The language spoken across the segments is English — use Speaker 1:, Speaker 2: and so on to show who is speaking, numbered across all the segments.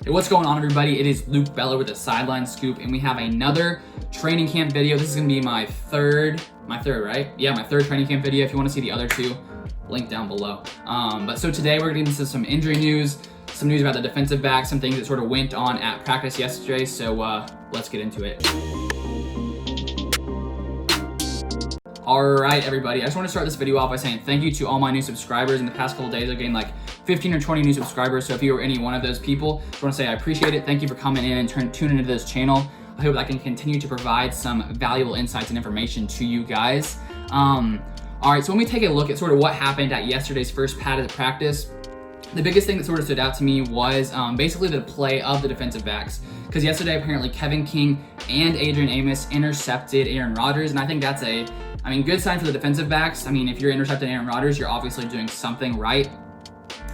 Speaker 1: Hey, what's going on, everybody? It is Luke Beller with the Sideline Scoop, and we have another training camp video. This is going to be my third, right? Yeah, my third training camp video. If you want to see the other two, link down below. But so today we're getting into some injury news, some news about the defensive back, some things that sort of went on at practice yesterday. So let's get into it. All right, everybody. I just want to start this video off by saying thank you to all my new subscribers. In the past couple days, I've gained like 15 or 20 new subscribers. So if you are any one of those people, I just want to say I appreciate it. Thank you for coming in and tuning into this channel. I hope I can continue to provide some valuable insights and information to you guys. All right, so when we take a look at sort of what happened at yesterday's first padded practice, the biggest thing that sort of stood out to me was basically the play of the defensive backs. Because yesterday, apparently, Kevin King and Adrian Amos intercepted Aaron Rodgers, and I think that's a good sign for the defensive backs. I mean, if you're intercepting Aaron Rodgers, you're obviously doing something right.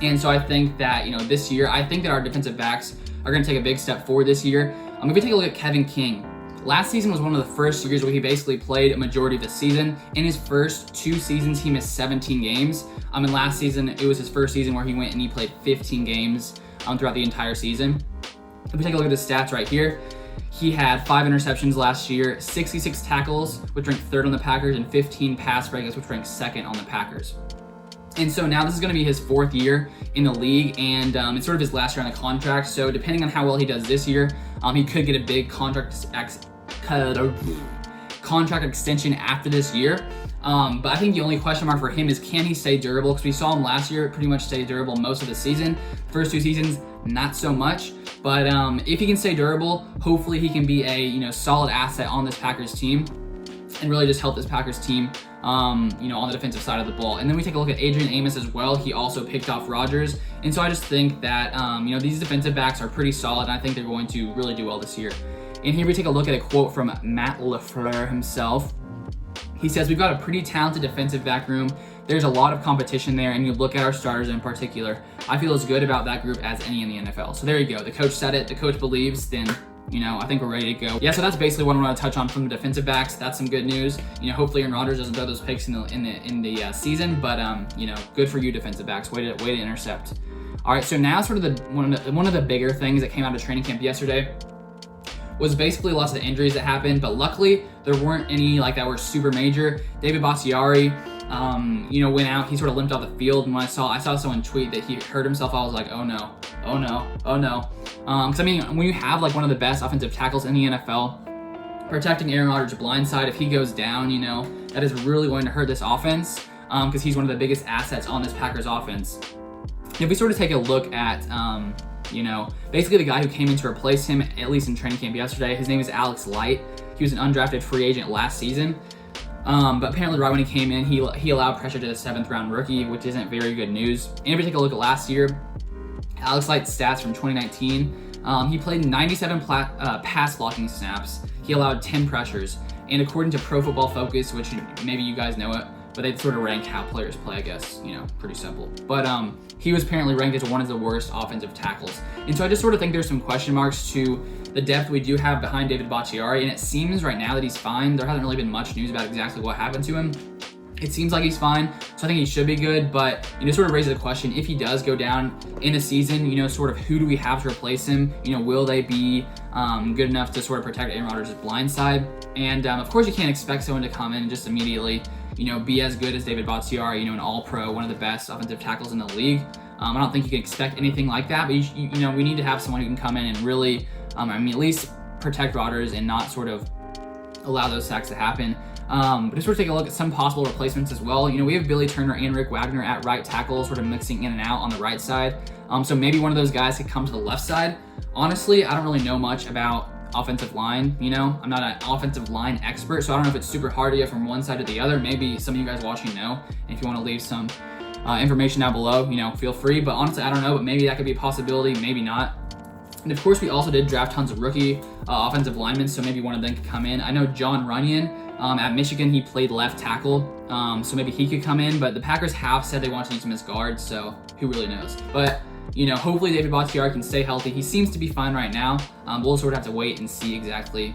Speaker 1: And so I think that, this year, I think that our defensive backs are going to take a big step forward this year. If we take a look at Kevin King, last season was one of the first years where he basically played a majority of the season. In his first 2 seasons, he missed 17 games. And last season, it was his first season where he went and he played 15 games throughout the entire season. If we take a look at his stats right here, he had 5 interceptions last year, 66 tackles, which ranked 3rd on the Packers, and 15 pass breakups, which ranked 2nd on the Packers. And so now this is going to be his 4th year in the league, and it's sort of his last year on the contract. So depending on how well he does this year, he could get a big contract extension after this year. But I think the only question mark for him is, can he stay durable? Because we saw him last year pretty much stay durable most of the season. First 2 seasons, not so much. But if he can stay durable, hopefully he can be a solid asset on this Packers team and really just help this Packers team on the defensive side of the ball. And then we take a look at Adrian Amos as well. He also picked off Rodgers. And so I just think that these defensive backs are pretty solid, and I think they're going to really do well this year. And here we take a look at a quote from Matt LaFleur himself. He says, "We've got a pretty talented defensive back room. There's a lot of competition there, and you look at our starters in particular. I feel as good about that group as any in the NFL." So there you go. The coach said it. The coach believes. Then, I think we're ready to go. Yeah, so that's basically what I want to touch on from the defensive backs. That's some good news. Hopefully Aaron Rodgers doesn't throw those picks in the season, but good for you defensive backs. Way to intercept. All right, so now sort of one of the bigger things that came out of training camp yesterday was basically lots of the injuries that happened, but luckily there weren't any like that were super major. David Bakhtiari, went out. He sort of limped off the field, and when I saw someone tweet that he hurt himself, I was like, oh no. Because when you have like one of the best offensive tackles in the NFL, protecting Aaron Rodgers' blind side, if he goes down, that is really going to hurt this offense, because he's one of the biggest assets on this Packers offense. If we sort of take a look at basically the guy who came in to replace him, at least in training camp yesterday, his name is Alex Light. He was an undrafted free agent last season. But apparently right when he came in, he allowed pressure to the 7th round rookie, which isn't very good news. And if we take a look at last year, Alex Light's stats from 2019, he played 97 pass blocking snaps. He allowed 10 pressures. And according to Pro Football Focus, which maybe you guys know it, but they sort of rank how players play, I guess, pretty simple. But he was apparently ranked as one of the worst offensive tackles. And so I just sort of think there's some question marks to the depth we do have behind David Bakhtiari, and it seems right now that he's fine. There hasn't really been much news about exactly what happened to him. It seems like he's fine, so I think he should be good, but sort of raises the question, if he does go down in a season, sort of who do we have to replace him? Will they be good enough to sort of protect Aaron Rodgers' blind side? And of course you can't expect someone to come in and just immediately be as good as David Bakhtiari, an all-pro, one of the best offensive tackles in the league. I don't think you can expect anything like that, but we need to have someone who can come in and really, at least protect Rodgers and not sort of allow those sacks to happen. But just sort of take a look at some possible replacements as well. We have Billy Turner and Rick Wagner at right tackle, sort of mixing in and out on the right side. So maybe one of those guys could come to the left side. Honestly, I don't really know much about offensive line. I'm not an offensive line expert, so I don't know if it's super hard to get from one side to the other. Maybe some of you guys watching know, and if you want to leave some information down below, feel free. But honestly, I don't know, but maybe that could be a possibility, maybe not. And of course, we also did draft tons of rookie offensive linemen, so maybe one of them could come in. I know John Runyon at Michigan, he played left tackle, so maybe he could come in, but the Packers have said they want to use him as guard, so who really knows? But hopefully David Bakhtiari can stay healthy. He seems to be fine right now. We'll sort of have to wait and see exactly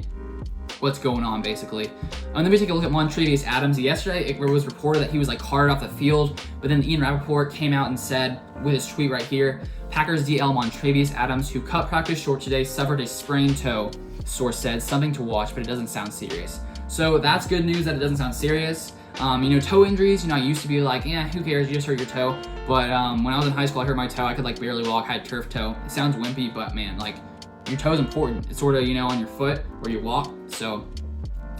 Speaker 1: what's going on basically. And then we take a look at Montrevious Adams. Yesterday, it was reported that he was like carted off the field, but then Ian Rappaport came out and said with his tweet right here, Packers DL Montrevious Adams, who cut practice short today, suffered a sprained toe. Source said, something to watch, but it doesn't sound serious. So that's good news that it doesn't sound serious. Toe injuries, I used to be like, who cares, you just hurt your toe. But when I was in high school, I hurt my toe. I could like barely walk, I had turf toe. It sounds wimpy, but man, like your toe is important. It's sort of, on your foot where you walk. So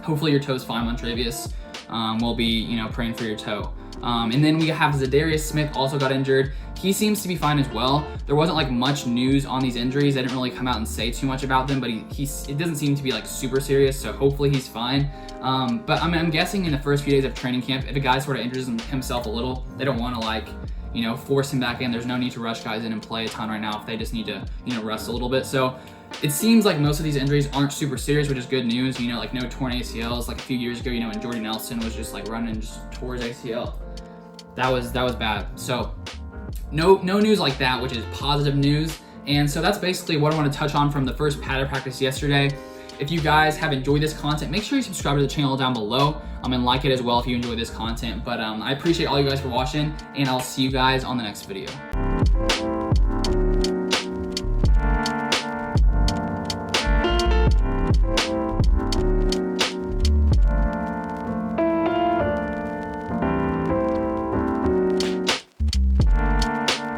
Speaker 1: hopefully your toe's fine, Montrevious. We'll be, praying for your toe. And then we have Zadarius Smith also got injured. He seems to be fine as well. There wasn't like much news on these injuries. They didn't really come out and say too much about them, but it doesn't seem to be like super serious. So hopefully he's fine. But I'm guessing in the first few days of training camp, if a guy sort of injures himself a little, they don't want to like, force him back in. There's no need to rush guys in and play a ton right now if they just need to, rest a little bit. So it seems like most of these injuries aren't super serious, which is good news. Like no torn ACLs. Like a few years ago, when Jordy Nelson was just like running and just tore his ACL. That was bad. So no news like that, which is positive news. And so that's basically what I want to touch on from the first padded practice yesterday. If you guys have enjoyed this content, make sure you subscribe to the channel down below and like it as well if you enjoy this content. But I appreciate all you guys for watching, and I'll see you guys on the next video.